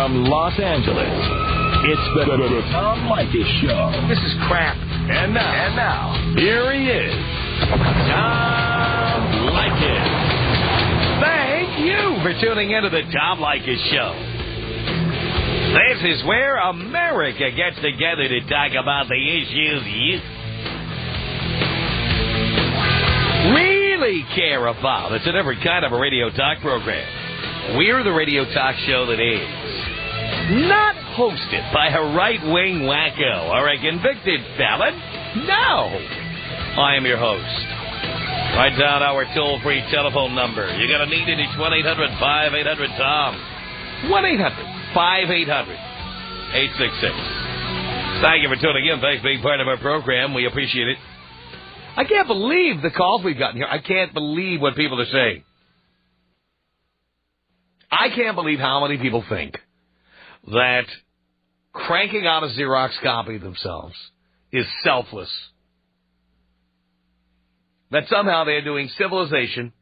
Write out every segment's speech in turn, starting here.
from Los Angeles, it's the Tom Leykis Show. This is crap. And now, here he is, Tom Leykis. Thank you for tuning into the Tom Leykis Show. This is where America gets together to talk about the issues you really care about. It's a different kind of a radio talk program. We're the radio talk show that is not hosted by a right-wing wacko or a convicted felon. No! I am your host. Write down our toll-free telephone number. You're going to need it. It's 1-800-5800-TOM. 1-800-5800-866. Thank you for tuning in. Thanks for being part of our program. We appreciate it. I can't believe the calls we've gotten here. I can't believe what people are saying. I can't believe how many people think that cranking out a Xerox copy of themselves is selfless. That somehow they're doing civilization,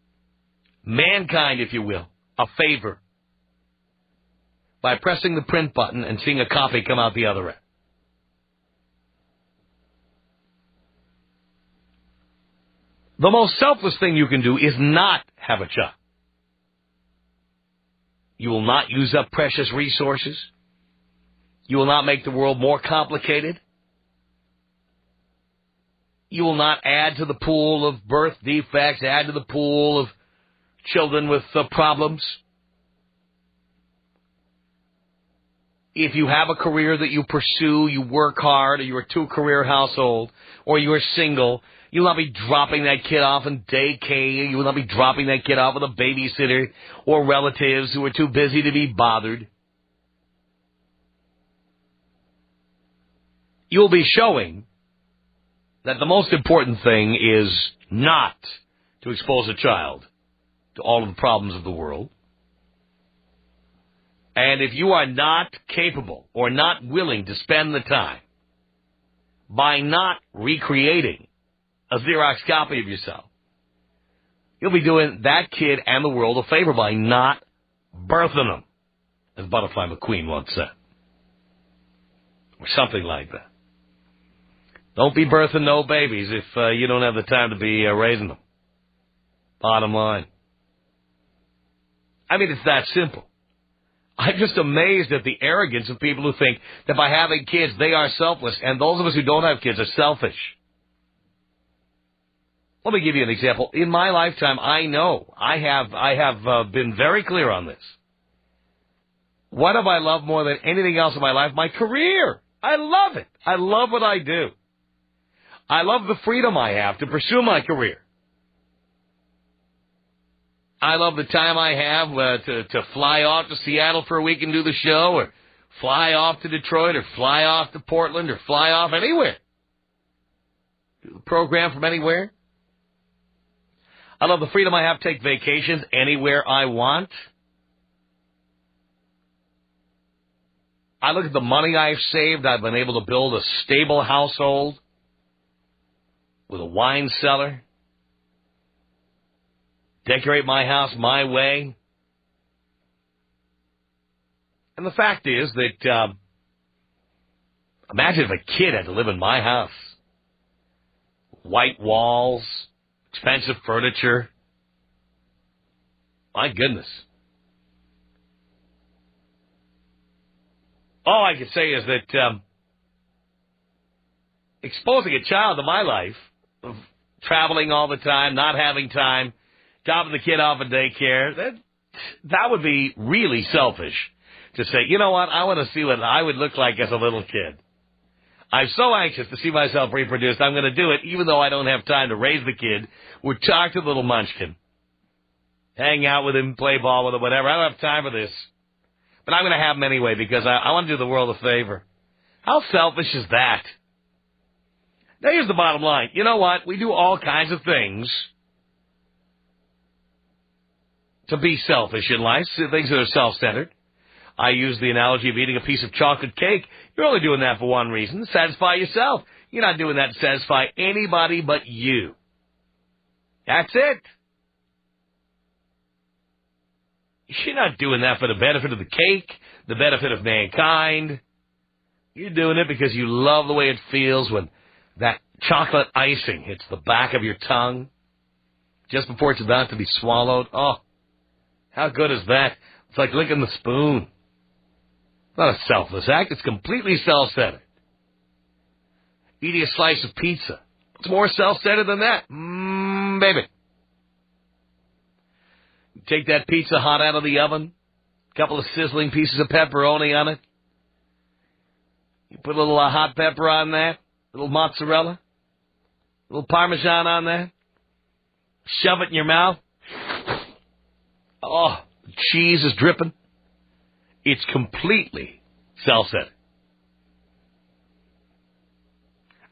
mankind, if you will, a favor by pressing the print button and seeing a copy come out the other end. The most selfless thing you can do is not have a child. You will not use up precious resources. You will not make the world more complicated. You will not add to the pool of birth defects, add to the pool of children with problems. If you have a career that you pursue, you work hard, or you're a two-career household, or you're single, you will not be dropping that kid off in daycare. You will not be dropping that kid off with a babysitter or relatives who are too busy to be bothered. You will be showing that the most important thing is not to expose a child to all of the problems of the world. And if you are not capable or not willing to spend the time by not recreating a Xerox copy of yourself, you'll be doing that kid and the world a favor by not birthing them, as Butterfly McQueen once said. Or something like that. Don't be birthing no babies if you don't have the time to be raising them. Bottom line. I mean, it's that simple. I'm just amazed at the arrogance of people who think that by having kids, they are selfless, and those of us who don't have kids are selfish. Let me give you an example. In my lifetime, I know I have been very clear on this. What have I loved more than anything else in my life? My career. I love it. I love what I do. I love the freedom I have to pursue my career. I love the time I have to fly off to Seattle for a week and do the show, or fly off to Detroit, or fly off to Portland, or fly off anywhere. Do the program from anywhere. I love the freedom I have to take vacations anywhere I want. I look at the money I've saved. I've been able to build a stable household with a wine cellar. Decorate my house my way. And the fact is that, imagine if a kid had to live in my house. White walls, expensive furniture. My goodness. All I can say is that exposing a child to my life, of traveling all the time, not having time, dropping the kid off at daycare, that would be really selfish to say, you know what, I want to see what I would look like as a little kid. I'm so anxious to see myself reproduced, I'm going to do it even though I don't have time to raise the kid, or talk to the little munchkin, hang out with him, play ball with him, whatever. I don't have time for this. But I'm going to have him anyway because I want to do the world a favor. How selfish is that? Now, here's the bottom line. You know what? We do all kinds of things to be selfish in life, things that are self-centered. I use the analogy of eating a piece of chocolate cake. You're only doing that for one reason, to satisfy yourself. You're not doing that to satisfy anybody but you. That's it. You're not doing that for the benefit of the cake, the benefit of mankind. You're doing it because you love the way it feels when that chocolate icing hits the back of your tongue just before it's about to be swallowed. Oh, how good is that? It's like licking the spoon. Not a selfless act. It's completely self-centered. Eating a slice of pizza. What's more self-centered than that? Baby. You take that pizza hot out of the oven, a couple of sizzling pieces of pepperoni on it. You put a little hot pepper on that, a little mozzarella, a little Parmesan on that. Shove it in your mouth. Oh, the cheese is dripping. It's completely self-centered.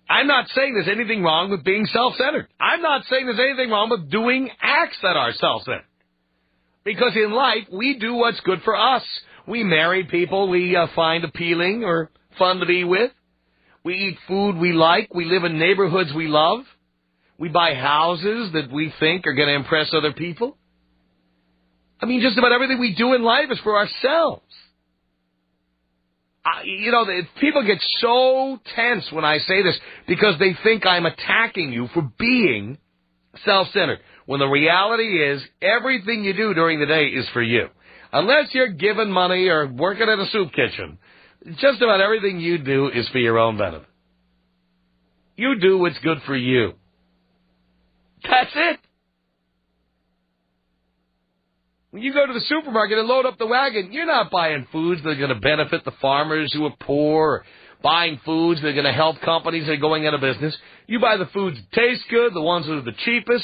I'm not saying there's anything wrong with being self-centered. I'm not saying there's anything wrong with doing acts that are self-centered. Because in life, we do what's good for us. We marry people we find appealing or fun to be with. We eat food we like. We live in neighborhoods we love. We buy houses that we think are going to impress other people. I mean, just about everything we do in life is for ourselves. People get so tense when I say this because they think I'm attacking you for being self-centered. When the reality is, everything you do during the day is for you. Unless you're giving money or working at a soup kitchen, just about everything you do is for your own benefit. You do what's good for you. That's it. When you go to the supermarket and load up the wagon, you're not buying foods that are going to benefit the farmers who are poor, or buying foods that are going to help companies that are going out of business. You buy the foods that taste good, the ones that are the cheapest.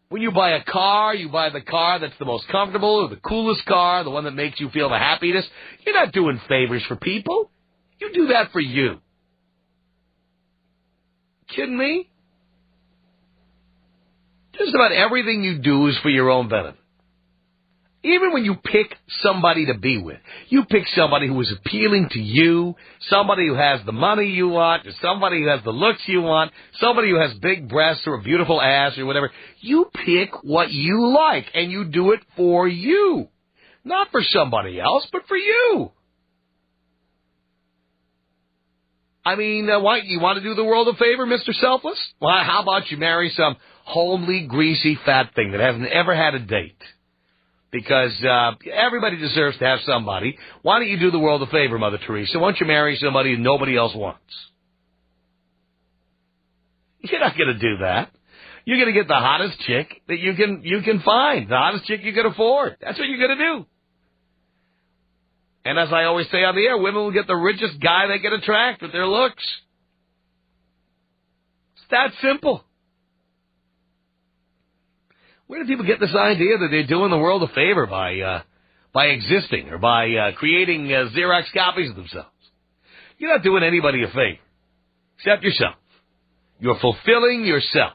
When you buy a car, you buy the car that's the most comfortable or the coolest car, the one that makes you feel the happiest. You're not doing favors for people. You do that for you. Kidding me? Just about everything you do is for your own benefit. Even when you pick somebody to be with, you pick somebody who is appealing to you, somebody who has the money you want, or somebody who has the looks you want, somebody who has big breasts or a beautiful ass or whatever. You pick what you like, and you do it for you. Not for somebody else, but for you. I mean, what, you want to do the world a favor, Mr. Selfless? Well, how about you marry some homely, greasy, fat thing that hasn't ever had a date? Because everybody deserves to have somebody. Why don't you do the world a favor, Mother Teresa? Why don't you marry somebody nobody else wants? You're not going to do that. You're going to get the hottest chick that you can find, the hottest chick you can afford. That's what you're going to do. And as I always say on the air, women will get the richest guy they can attract with their looks. It's that simple. Where do people get this idea that they're doing the world a favor by existing or by creating Xerox copies of themselves? You're not doing anybody a favor except yourself. You're fulfilling yourself.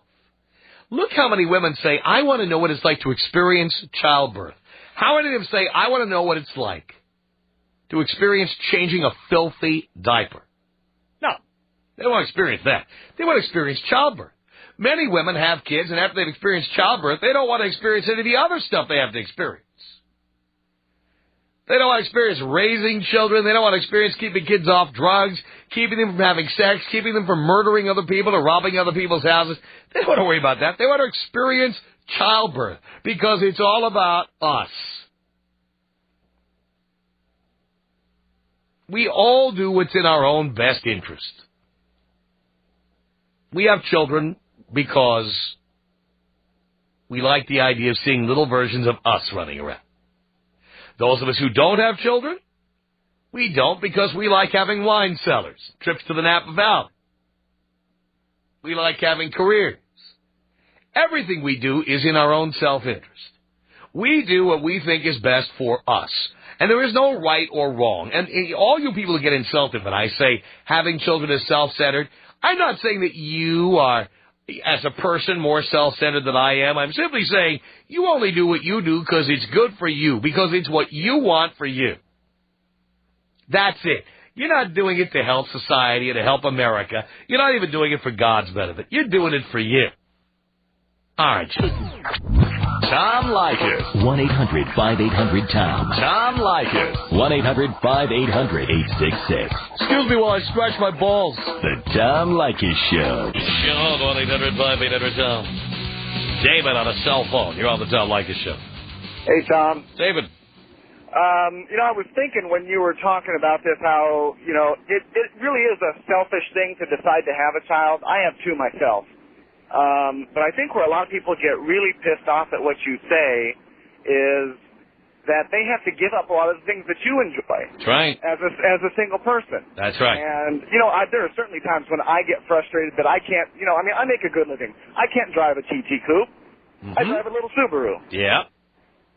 Look how many women say, I want to know what it's like to experience childbirth. How many of them say, I want to know what it's like to experience changing a filthy diaper? No, they don't want to experience that. They want to experience childbirth. Many women have kids, and after they've experienced childbirth, they don't want to experience any of the other stuff they have to experience. They don't want to experience raising children. They don't want to experience keeping kids off drugs, keeping them from having sex, keeping them from murdering other people or robbing other people's houses. They don't want to worry about that. They want to experience childbirth because it's all about us. We all do what's in our own best interest. We have children because we like the idea of seeing little versions of us running around. Those of us who don't have children, we don't because we like having wine cellars, trips to the Napa Valley. We like having careers. Everything we do is in our own self-interest. We do what we think is best for us. And there is no right or wrong. And all you people who get insulted when I say having children is self-centered, I'm not saying that you are, as a person, more self-centered than I am. I'm simply saying you only do what you do because it's good for you, because it's what you want for you. That's it. You're not doing it to help society or to help America. You're not even doing it for God's benefit. You're doing it for you. All right, Jim. Tom Leykis. 1-800-5800-TOM. Tom Leykis. 1-800-5800-866. Excuse me while I scratch my balls. The Tom Leykis Show. Sean, 1-800-5800-TOM. David on a cell phone. You're on the Tom Leykis Show. Hey, Tom. David. I was thinking when you were talking about this how, it really is a selfish thing to decide to have a child. I have two myself. But I think where a lot of people get really pissed off at what you say is that they have to give up a lot of the things that you enjoy. That's right. As a single person. That's right. And, there are certainly times when I get frustrated that I can't, I make a good living. I can't drive a TT coupe. Mm-hmm. I drive a little Subaru. Yeah.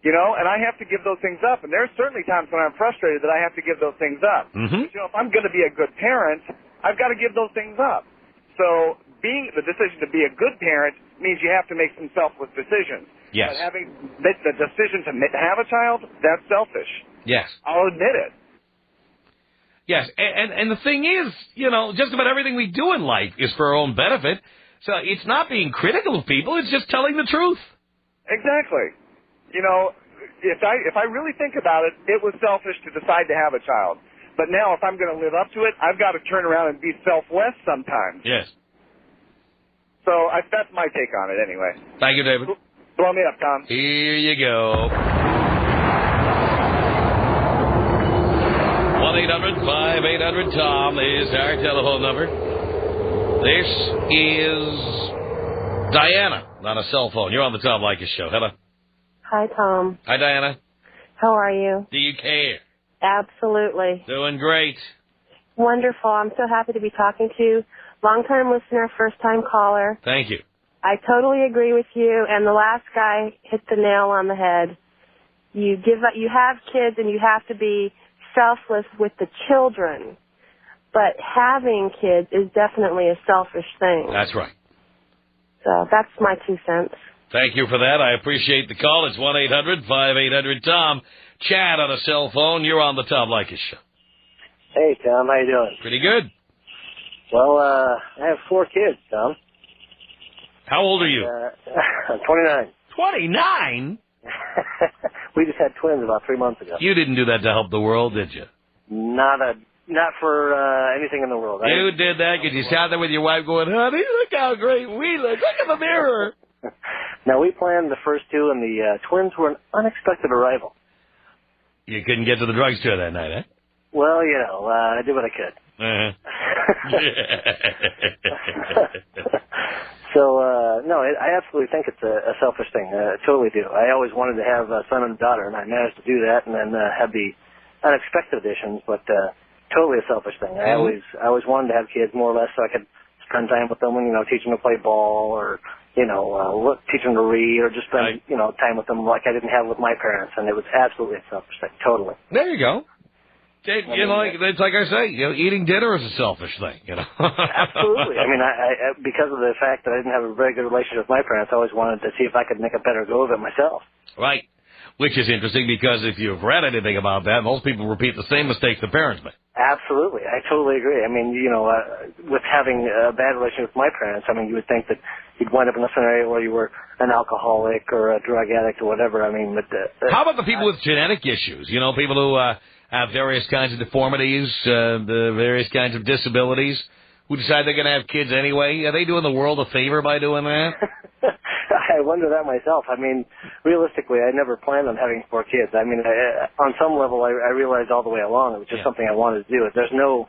And I have to give those things up. And there's certainly times when I'm frustrated that I have to give those things up. Mm-hmm. But, if I'm going to be a good parent, I've got to give those things up. So the decision to be a good parent means you have to make some selfless decisions. Yes. But having the decision to have a child, that's selfish. Yes. I'll admit it. Yes, and the thing is, just about everything we do in life is for our own benefit. So it's not being critical of people, it's just telling the truth. Exactly. If I really think about it, it was selfish to decide to have a child. But now if I'm going to live up to it, I've got to turn around and be selfless sometimes. Yes. So that's my take on it anyway. Thank you, David. Blow me up, Tom. Here you go. 1-800-5800-TOM is our telephone number. This is Diana on a cell phone. You're on the Tom Leykis Show. Hello. Hi, Tom. Hi, Diana. How are you? Do you care? Absolutely. Doing great. Wonderful. I'm so happy to be talking to you. Long-time listener, first-time caller. Thank you. I totally agree with you, and the last guy hit the nail on the head. You have kids, and you have to be selfless with the children. But having kids is definitely a selfish thing. That's right. So that's my 2 cents. Thank you for that. I appreciate the call. It's 1-800-5800-TOM. Chad on a cell phone. You're on the Tom Leykis Show. Hey, Tom. How you doing? Pretty good. Well, I have 4 kids, Tom. How old are you? I'm 29. 29? We just had twins about 3 months ago. You didn't do that to help the world, did you? Not for anything in the world. You did that because you sat there with your wife going, honey, look how great we look. Look in the mirror. Now, we planned the first 2, and the twins were an unexpected arrival. You couldn't get to the drugstore that night, eh? Well, I did what I could. Uh-huh. So, no, I absolutely think it's a selfish thing. I totally do. I always wanted to have a son and a daughter, and I managed to do that, and then have the unexpected additions, but totally a selfish thing. I always wanted to have kids more or less so I could spend time with them and, teach them to play ball or, teach them to read or just spend, time with them like I didn't have with my parents, and it was absolutely a selfish thing, totally. There you go. It's like I say, eating dinner is a selfish thing, Absolutely. I because of the fact that I didn't have a very good relationship with my parents, I always wanted to see if I could make a better go of it myself. Right. Which is interesting because if you've read anything about that, most people repeat the same mistakes the parents make. Absolutely. I totally agree. With having a bad relationship with my parents, you would think that you'd wind up in a scenario where you were an alcoholic or a drug addict or whatever. How about the people with genetic issues? People who have various kinds of deformities, the various kinds of disabilities, who decide they're going to have kids anyway? Are they doing the world a favor by doing that? I wonder that myself. Realistically, I never planned on having 4 kids. On some level, I realized all the way along it was just something I wanted to do. There's no,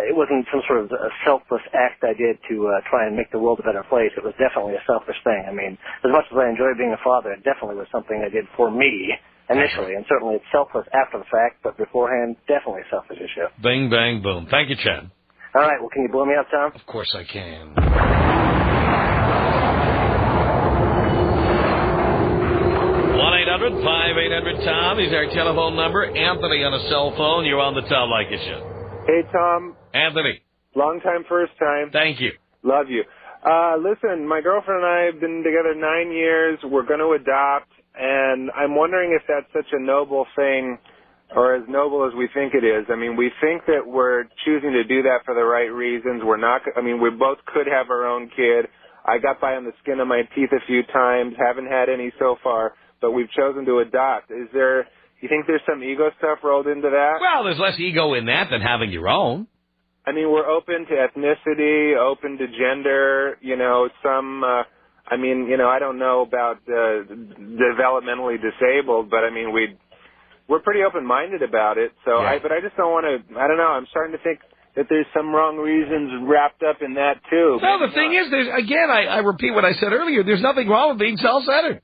it wasn't some sort of a selfless act I did to try and make the world a better place. It was definitely a selfish thing. As much as I enjoy being a father, it definitely was something I did for me initially, and certainly it's selfless after the fact, but beforehand, definitely a selfish issue. Bing, bang, boom. Thank you, Chad. All right, well, can you blow me up, Tom? Of course I can. 1-800-5800-TOM is our telephone number. Anthony on a cell phone. You're on the Tom Leykis Show. Hey, Tom. Anthony. Long time, first time. Thank you. Love you. Listen, my girlfriend and I have been together 9 years. We're going to adopt, and I'm wondering if that's such a noble thing or as noble as we think it is. We think that we're choosing to do that for the right reasons. We're not, we both could have our own kid. I got by on the skin of my teeth a few times, haven't had any so far, but we've chosen to adopt. You think there's some ego stuff rolled into that? Well, there's less ego in that than having your own. I mean, we're open to ethnicity, open to gender, I don't know about developmentally disabled, but I mean, we're pretty open-minded about it. So, yeah. But I just don't want to. I don't know. I'm starting to think that there's some wrong reasons wrapped up in that too. Well, the thing is, I repeat what I said earlier. There's nothing wrong with being self-centered.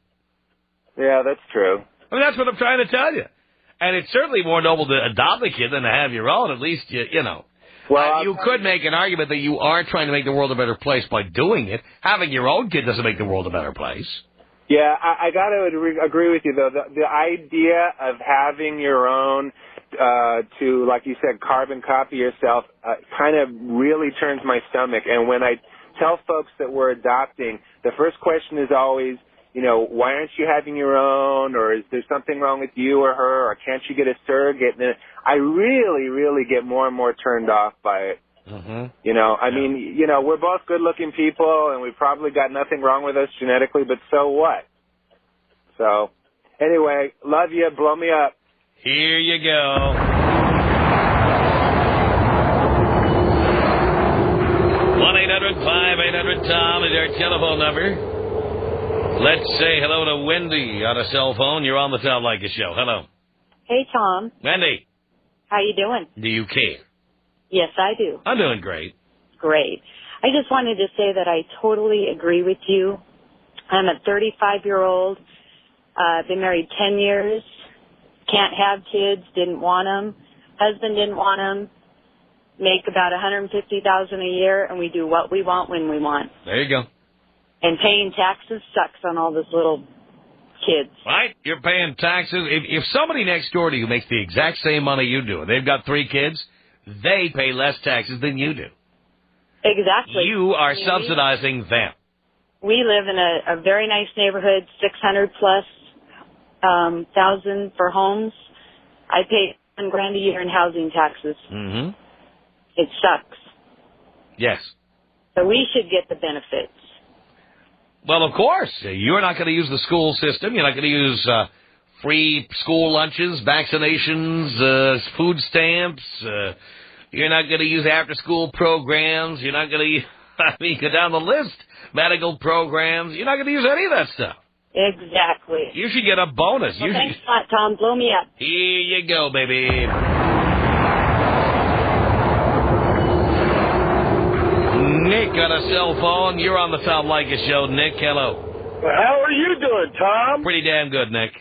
Yeah, that's true. I mean, that's what I'm trying to tell you. And it's certainly more noble to adopt a kid than to have your own. At least you know. Well, you could make an argument that you are trying to make the world a better place by doing it. Having your own kid doesn't make the world a better place. Yeah, I got to agree with you, though. The idea of having your own to, like you said, carbon copy yourself kind of really turns my stomach. And when I tell folks that we're adopting, the first question is always, why aren't you having your own, or is there something wrong with you or her, or can't you get a surrogate? And I really, really get more and more turned off by it. Mm-hmm. We're both good-looking people, and we've probably got nothing wrong with us genetically, but so what? So, anyway, love you. Blow me up. Here you go. 1-800-5800-TOM is our telephone number. Let's say hello to Wendy on a cell phone. You're on the Tom Leykis Show. Hello. Hey, Tom. Wendy. How you doing? Do you care? Yes, I do. I'm doing great. Great. I just wanted to say that I totally agree with you. I'm a 35-year-old. Been married 10 years. Can't have kids. Didn't want them. Husband didn't want them. Make about $150,000 a year, and we do what we want when we want. There you go. And paying taxes sucks on all those little kids. Right? You're paying taxes. If somebody next door to you makes the exact same money you do, and they've got 3 kids, they pay less taxes than you do. Exactly. You are subsidizing them. We live in a very nice neighborhood, 600 plus thousand for homes. I pay $1,000 a year in housing taxes. Mm-hmm. It sucks. Yes. So we should get the benefits. Well, of course. You're not going to use the school system. You're not going to use free school lunches, vaccinations, food stamps. You're not going to use after-school programs. You're not going to go down the list. Medical programs. You're not going to use any of that stuff. Exactly. You should get a bonus. Well, thanks a lot, Tom. Blow me up. Here you go, baby. Nick on a cell phone. You're on the Tom Leykis Show. Nick, hello. How are you doing, Tom? Pretty damn good, Nick.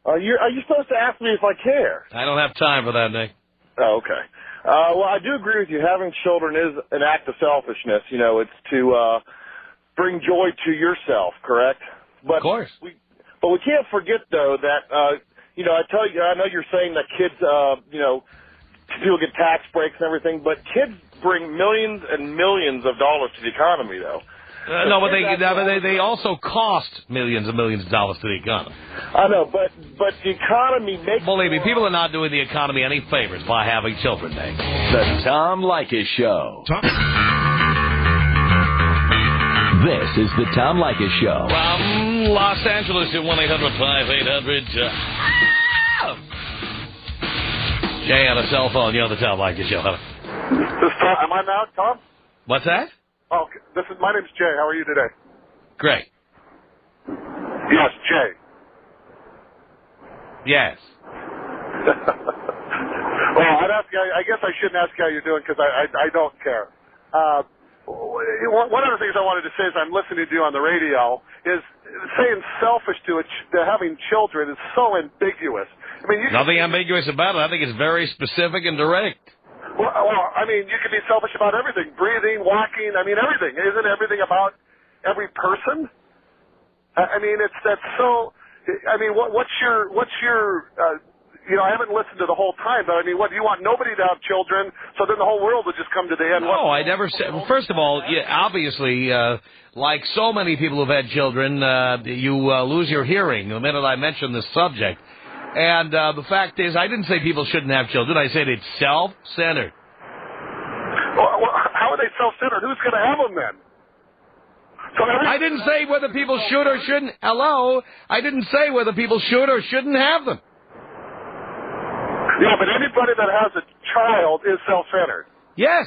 Are you supposed to ask me if I care? I don't have time for that, Nick. Oh, okay. Well, I do agree with you. Having children is an act of selfishness. It's to bring joy to yourself, correct? But of course. We can't forget, though, that, I know you're saying that kids, people get tax breaks and everything, but kids bring millions and millions of dollars to the economy, though. No, but they also cost millions and millions of dollars to the economy. I know, but the economy makes... Believe me, people are not doing the economy any favors by having children, Nick. The Tom Leykis Show. This is the Tom Leykis Show. From Los Angeles at 1-800-5800. Jay on a cell phone. You're on the Tom Leykis Show. Hello. Am I now, Tom? What's that? Oh, my name's Jay. How are you today? Great. Yes, Jay. Yes. Well, I guess I shouldn't ask how you're doing because I don't care. One of the things I wanted to say as I'm listening to you on the radio is saying selfish to having children is so ambiguous. I mean, nothing ambiguous about it. I think it's very specific and direct. Well, I mean, you can be selfish about everything. Breathing, walking, everything. Isn't everything about every person? That's so... what's your I haven't listened to the whole time, but what, do you want nobody to have children, so then the whole world would just come to the end? No, I never said... Well, first of all, obviously, like so many people who've had children, you lose your hearing the minute I mention this subject. And the fact is, I didn't say people shouldn't have children. I said it's self-centered. Well, how are they self-centered? Who's going to have them then? So I didn't say whether people should or shouldn't. Hello? I didn't say whether people should or shouldn't have them. Yeah, but anybody that has a child is self-centered. Yes.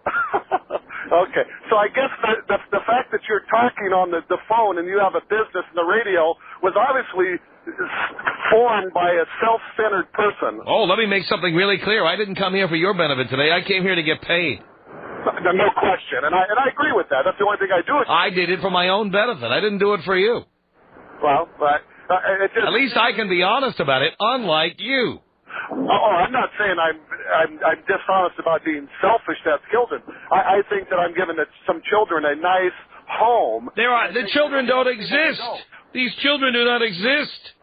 Okay, so I guess the fact that you're talking on the phone and you have a business and the radio was obviously formed by a self-centered person. Oh, let me make something really clear. I didn't come here for your benefit today. I came here to get paid. No question, and I agree with that. That's the only thing I do. I did it for my own benefit. I didn't do it for you. Well, at least I can be honest about it, unlike you. Oh, I'm not saying I'm dishonest about being selfish to have children. I think that I'm giving some children a nice home. The children don't exist. These children do not exist.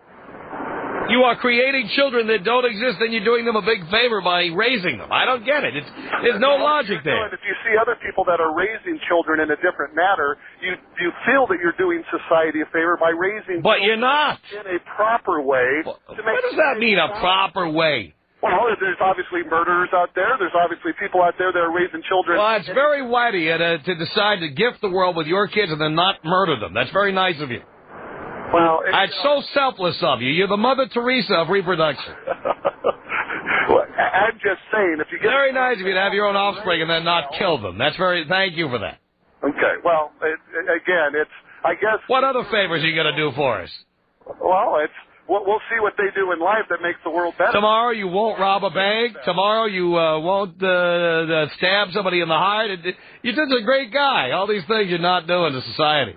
You are creating children that don't exist, and you're doing them a big favor by raising them. I don't get it. There's no logic there. If you see other people that are raising children in a different manner, you feel that you're doing society a favor by raising But you're not. in a proper way. What does that mean, a proper way? Well, there's obviously murderers out there. There's obviously people out there that are raising children. Well, it's very white of you to decide to gift the world with your kids and then not murder them. That's very nice of you. Well, it's so selfless of you. You're the Mother Teresa of reproduction. Well, I'm just saying, if you get very nice of you to have your own offspring and then not kill them. Thank you for that. Okay. Well, I guess. What other favors are you going to do for us? Well, we'll see what they do in life that makes the world better. Tomorrow you won't rob a bank. Tomorrow you won't stab somebody in the heart. You're just a great guy. All these things you're not doing to society.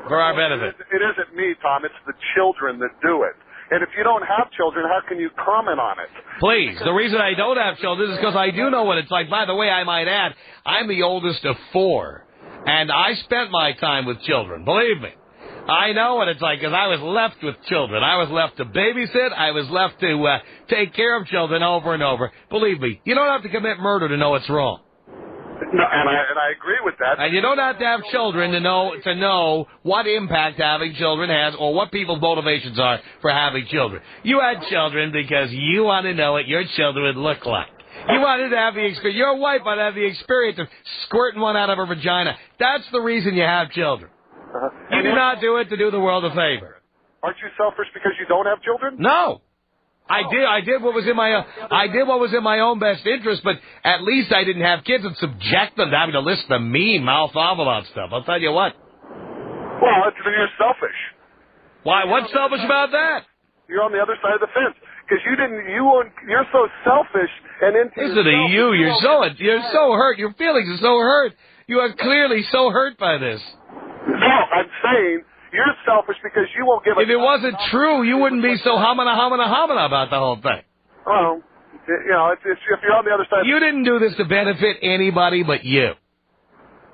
For our benefit. It isn't me, Tom. It's the children that do it. And if you don't have children, how can you comment on it? Please. The reason I don't have children is because I do know what it's like. By the way, I might add, I'm the oldest of 4. And I spent my time with children. Believe me. I know what it's like because I was left with children. I was left to babysit. I was left to take care of children over and over. Believe me, you don't have to commit murder to know it's wrong. No, and I agree with that. And you don't have to have children to know what impact having children has or what people's motivations are for having children. You had children because you want to know what your children would look like. You wanted to have the experience. Your wife might have the experience of squirting one out of her vagina. That's the reason you have children. You do not do it to do the world a favor. Aren't you selfish because you don't have children? No. I did what was in my own best interest, but at least I didn't have kids and subject them to having to listen to me mouth off about stuff. I'll tell you what. Well, then you're selfish. Why? What's selfish about that? You're on the other side of the fence because you're so selfish and into. Listen to you. You're so hurt. Your feelings are so hurt. You are clearly so hurt by this. No, I'm saying. You're selfish because you won't give a... If it wasn't true, you wouldn't be so hamina about the whole thing. Well, if you're on the other side... You didn't do this to benefit anybody but you.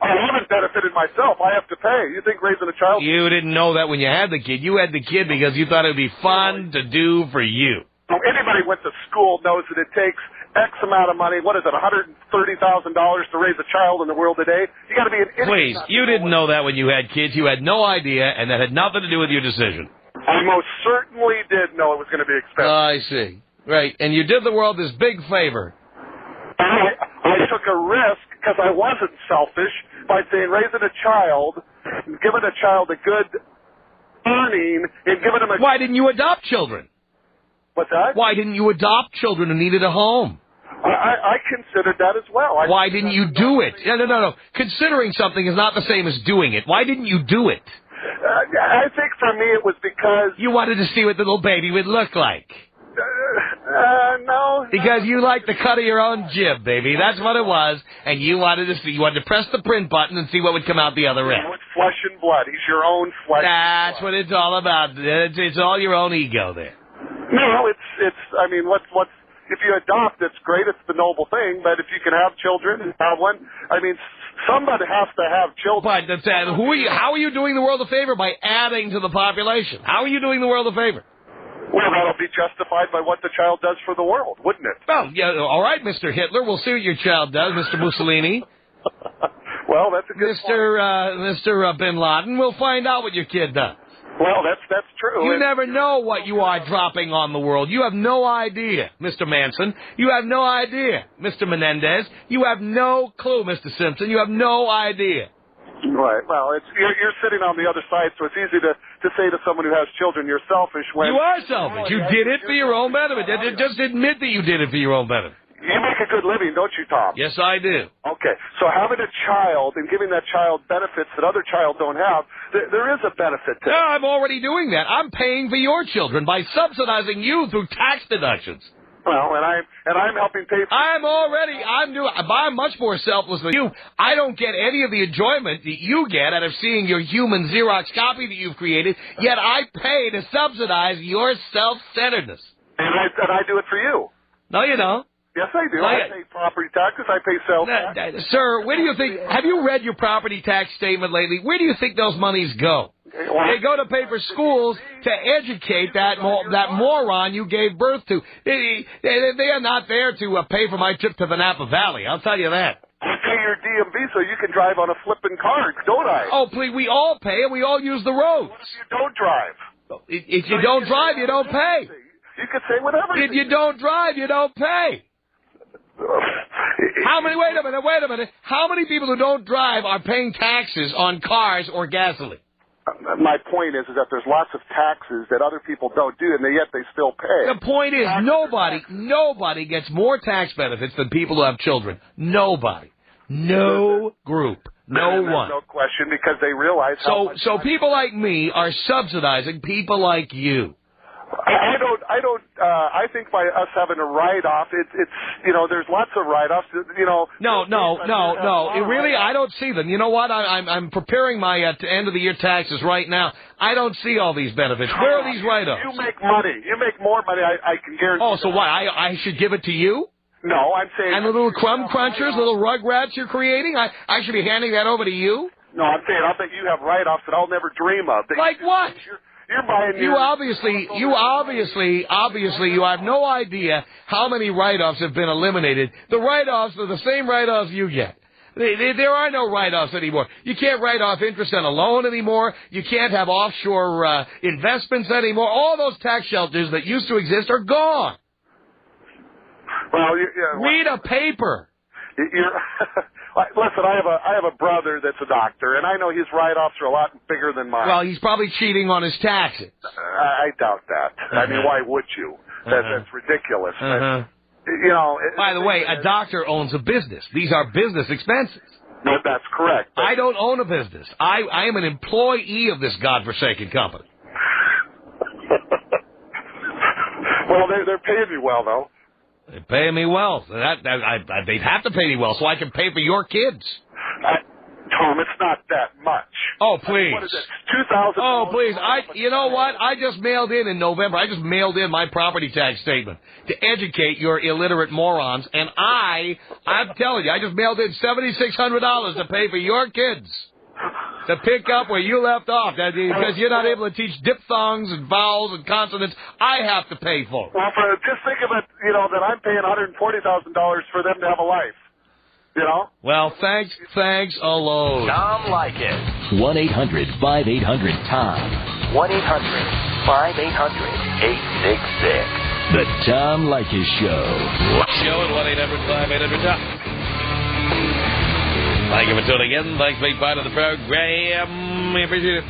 I haven't benefited myself. I have to pay. You think raising a child... You didn't know that when you had the kid. You had the kid because you thought it would be fun to do for you. Anybody who went to school knows that it takes X amount of money. What is it, $130,000 to raise a child in the world today? You got to be an idiot. Please, you didn't know that when you had kids. You had no idea, and that had nothing to do with your decision. I most certainly did know it was going to be expensive. I see. Right, and you did the world this big favor. I took a risk because I wasn't selfish by saying raising a child, giving a child a good earning, and giving them a... Why didn't you adopt children? What's that? Why didn't you adopt children who needed a home? I considered that as well. Why didn't you do it? No. Considering something is not the same as doing it. Why didn't you do it? I think for me it was because... You wanted to see what the little baby would look like. No. Because you like the cut of your own jib, baby. That's what it was. And you wanted to see. You wanted to press the print button and see what would come out the other end. With flesh and blood. He's your own flesh. That's what it's all about. It's all your own ego there. No, it's. I mean, what's if you adopt, it's great. It's the noble thing. But if you can have children and have one, I mean, somebody has to have children. But how are you doing the world a favor? By adding to the population. How are you doing the world a favor? Well, that'll be justified by what the child does for the world, wouldn't it? Well, yeah, all right, Mr. Hitler. We'll see what your child does, Mr. Mussolini. Well, that's a good Mr. Bin Laden. We'll find out what your kid does. Well, that's true. You never know what you are dropping on the world. You have no idea, Mr. Manson. You have no idea, Mr. Menendez. You have no clue, Mr. Simpson. You have no idea. Right. Well, you're sitting on the other side, so it's easy to say to someone who has children, you're selfish when... You are selfish. You did it for your own benefit. Just admit that you did it for your own benefit. You make a good living, don't you, Tom? Yes, I do. Okay. So having a child and giving that child benefits that other child don't have, there is a benefit to it. Yeah, I'm already doing that. I'm paying for your children by subsidizing you through tax deductions. Well, and I'm helping pay for... I'm much more selfless than you. I don't get any of the enjoyment that you get out of seeing your human Xerox copy that you've created, yet I pay to subsidize your self-centeredness. And I do it for you. No, you don't. Yes, I do. I pay property taxes. I pay sales tax. Sir, where do you think... Have you read your property tax statement lately? Where do you think those monies go? They go to pay for schools to educate that moron you gave birth to. They are not there to pay for my trip to the Napa Valley. I'll tell you that. I pay your DMV so you can drive on a flipping car, don't I? Oh, please, we all pay and we all use the roads. What if you don't drive? If you don't drive, you don't pay. You can say whatever. If you don't drive, you don't pay. Wait a minute. How many people who don't drive are paying taxes on cars or gasoline? My point is that there's lots of taxes that other people don't do, and yet they still pay. The point is, nobody gets more tax benefits than people who have children. Nobody. No group. No one. No question, because they realize how much... So people like me are subsidizing people like you. I think by us having a write-off, it's there's lots of write-offs, No. Really, I don't see them. You know what? I'm preparing my end of the year taxes right now. I don't see all these benefits. Where are these write-offs? You make money. You make more money, I can guarantee. Oh, so what? I should give it to you? No, I'm saying... And the little crumb crunchers, little rugrats you're creating, I should be handing that over to you? No, I'm saying I'll bet you have write-offs that I'll never dream of. Like what? You're buying you have no idea how many write-offs have been eliminated. The write-offs are the same write-offs you get. There are no write-offs anymore. You can't write off interest on a loan anymore. You can't have offshore investments anymore. All those tax shelters that used to exist are gone. Well, read a paper. Listen, I have a brother that's a doctor, and I know his write-offs are a lot bigger than mine. Well, he's probably cheating on his taxes. I doubt that. I mean, why would you? That's ridiculous. By the way, a doctor owns a business. These are business expenses. No, that's correct. I don't own a business. I am an employee of this godforsaken company. Well, they're paying you well, though. They pay me well. They'd have to pay me well so I can pay for your kids. Tom, it's not that much. Oh, please. What is it? $2,000. Oh, please. You know what? I just mailed in November. I just mailed in my property tax statement to educate your illiterate morons. And I'm telling you, I just mailed in $7,600 to pay for your kids. To pick up where you left off, because you're not able to teach diphthongs and vowels and consonants, I have to pay for it. Well, just think of it, that I'm paying $140,000 for them to have a life. Well, thanks a load. Tom Leykis. 1-800-5800-TOM. 1-800-5800-866. The Tom Leykis Show. Show at 1-800-5800-TOM. Thank you for tuning in. Thanks for being part of the program. We appreciate it.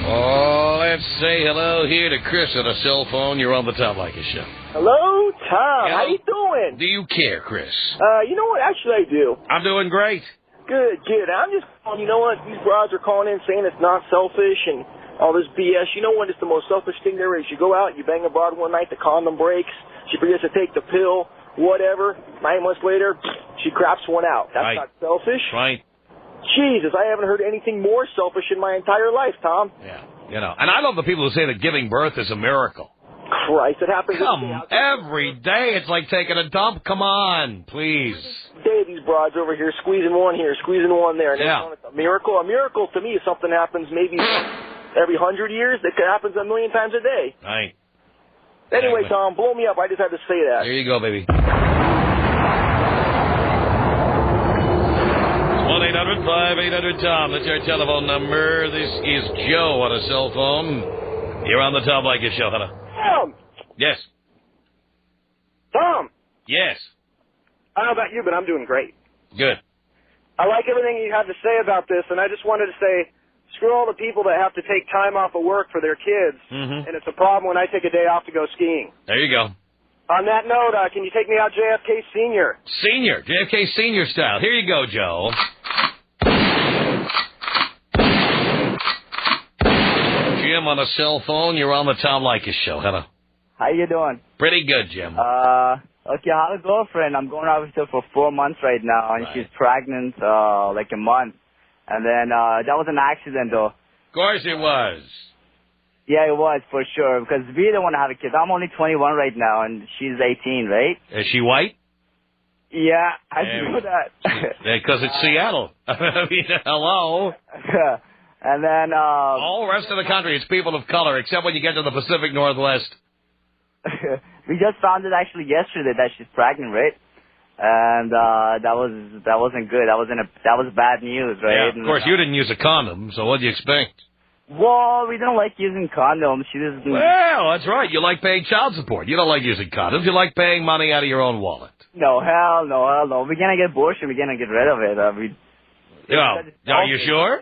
Oh, let's say hello here to Chris on a cell phone. You're on the Tom Leykis Show. Hello, Tom. How you doing? Do you care, Chris? You know what? Actually, I do. I'm doing great. Good. I'm just calling. You know what? These broads are calling in saying it's not selfish and all this BS. You know what? It's the most selfish thing there is. You go out, you bang a broad one night, the condom breaks, she forgets to take the pill, whatever. 9 months later, she craps one out. That's not selfish. Right. Jesus, I haven't heard anything more selfish in my entire life, Tom. Yeah, and I love the people who say that giving birth is a miracle. Christ, it happens every day. It's like taking a dump. Come on, please. Day these broads over here squeezing one here, squeezing one there. And it's a miracle. A miracle to me is something that happens maybe every 100 years. It happens a million times a day. Right. Anyway, Tom, blow me up. I just had to say that. There you go, baby. 1-800-5800-TOM. That's our telephone number. This is Joe on a cell phone. You're on the Tom Leykis Show. Hello. Tom. Yes. Tom. Yes. I don't know about you, but I'm doing great. Good. I like everything you have to say about this, and I just wanted to say, screw all the people that have to take time off of work for their kids, and it's a problem when I take a day off to go skiing. There you go. On that note, can you take me out JFK Senior? Senior, JFK Senior style. Here you go, Joe. Jim on a cell phone. You're on the Tom Leykis Show. Hello. How you doing? Pretty good, Jim. Okay, I have a girlfriend. I'm going out with her for 4 months right now, and she's pregnant, like a month. And then, that was an accident, though. Of course it was. Yeah, it was, for sure, because we don't want to have a kid. I'm only 21 right now, and she's 18, right? Is she white? Yeah, I do that. Because it's Seattle. I mean, hello. And then, all the rest of the country, it's people of color, except when you get to the Pacific Northwest. We just found it actually yesterday that she's pregnant, right? And that wasn't good. That was bad news, right? Yeah, of course, you didn't use a condom, so what do you expect? Well, we don't like using condoms. She doesn't. Well, that's right. You like paying child support. You don't like using condoms. You like paying money out of your own wallet. No, hell no. We're gonna get abortion. We're gonna get rid of it. Are you sure?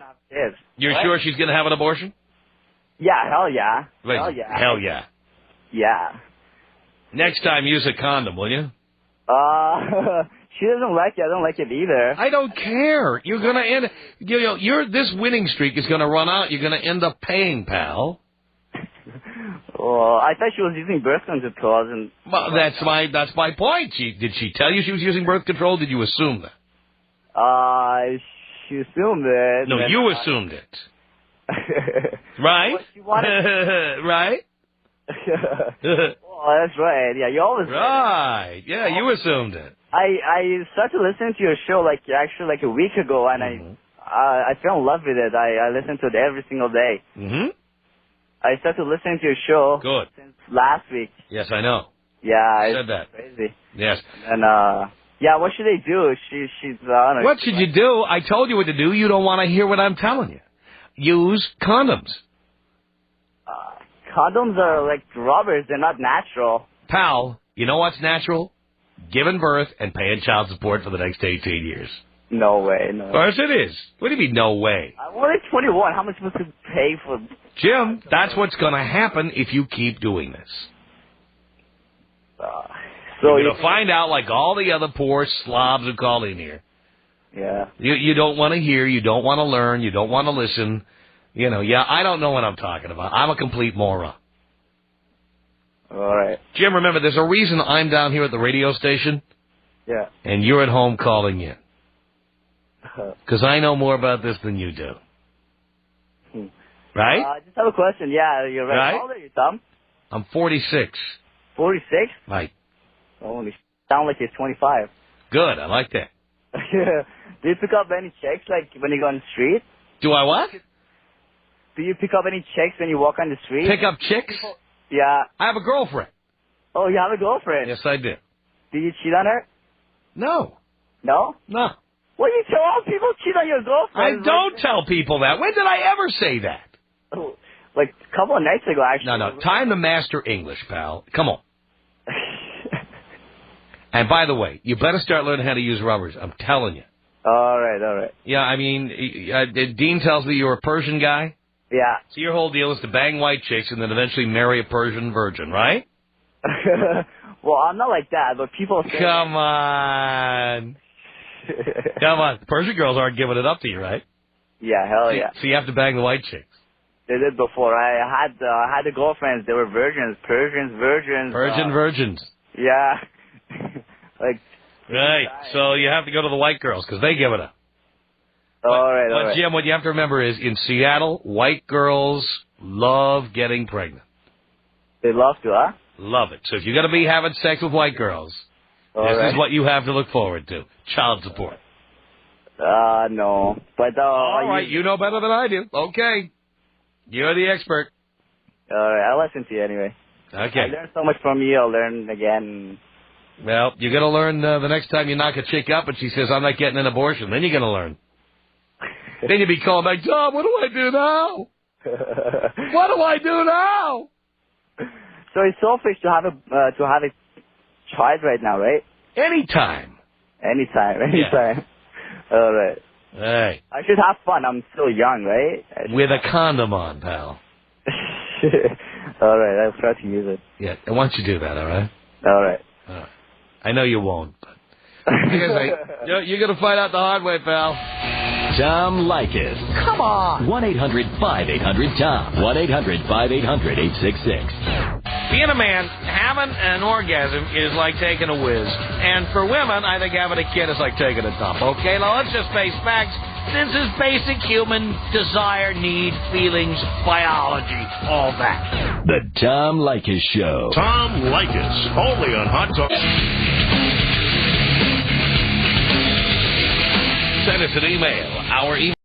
You're sure she's gonna have an abortion? Yeah, hell yeah. Wait, hell yeah. Hell yeah. Yeah. Next time, use a condom, will you? She doesn't like it. I don't like it either. I don't care. You're gonna end. This winning streak is gonna run out. You're gonna end up paying, pal. Well, I thought she was using birth control, and. Well, that's my point. Did she tell you she was using birth control? Did you assume that? She assumed it. No, you assumed it. Right? Well, she wanted... Right? Oh, that's right. Yeah, you always. Right. Yeah, you assumed it. I started listening to your show like a week ago, and I fell in love with it. I listened to it every single day. I started listening to your show. Good. Since last week. Yes, I know. Yeah, I said that. Crazy. Yes. And yeah, what should they do? She's. What should you do? I told you what to do. You don't want to hear what I'm telling you. Use condoms. Condoms are like rubbers. They're not natural. Pal, you know what's natural? Giving birth and paying child support for the next 18 years. No way, no. Of course it is. What do you mean, no way? I'm only 21. How am I supposed to pay for... Jim, that's what's going to happen if you keep doing this. So you're going to find out like all the other poor slobs who call in here. Yeah. You don't want to hear, you don't want to learn, you don't want to listen. You know, I don't know what I'm talking about. I'm a complete moron. All right. Jim, remember, there's a reason I'm down here at the radio station. Yeah. And you're at home calling in. Because I know more about this than you do. Right? I just have a question. Yeah, you're right. How old are you, Tom? I'm 46. 46? Right. Holy sound like you're 25. Good, I like that. Do you pick up any chicks, like, when you go on the street? Do I what? Do you pick up any chicks when you walk on the street? Pick up chicks? Yeah. I have a girlfriend. Oh, you have a girlfriend? Yes, I do. Do you cheat on her? No. No? No. Well, you tell all people cheat on your girlfriend. I don't tell people that. When did I ever say that? Oh, like a couple of nights ago, actually. No. Time to master English, pal. Come on. And by the way, you better start learning how to use rubbers. I'm telling you. All right. Yeah, I mean, Dean tells me you're a Persian guy. Yeah. So your whole deal is to bang white chicks and then eventually marry a Persian virgin, right? Well, I'm not like that, but people say... Come on. Come on. The Persian girls aren't giving it up to you, right? Yeah, hell yeah. So you have to bang the white chicks. They did before. I had the girlfriends. They were virgins. Persians, virgins. Virgins. Yeah. Like... Right. So you have to go to the white girls because they give it up. All right. But, Jim, what you have to remember is in Seattle, white girls love getting pregnant. They love to, huh? Love it. So if you're going to be having sex with white girls, this is what you have to look forward to. Child support. No. But, all right, you know better than I do. Okay. You're the expert. All right, I'll listen to you anyway. Okay. I learned so much from you. I'll learn again. Well, you're going to learn the next time you knock a chick up and she says, I'm not getting an abortion. Then you're going to learn. Then you'll be calling back, Tom, what do I do now? What do I do now? So it's selfish to have a child right now, right? Anytime. Anytime. Yeah. All right. Hey. I should have fun. I'm still young, right? With a condom on, pal. All right, I'll try to use it. Yeah, and why don't you do that, all right? All right. I know you won't, but you're going to find out the hard way, pal. Tom Leykis. Come on. 1-800-5800-TOM. 1-800-5800-866. Being a man, having an orgasm is like taking a whiz. And for women, I think having a kid is like taking a dump. Okay, now let's just face facts. This is basic human desire, need, feelings, biology, all that. The Tom Leykis Show. Tom Leykis, only on Hot Talk. Send us an email. Our email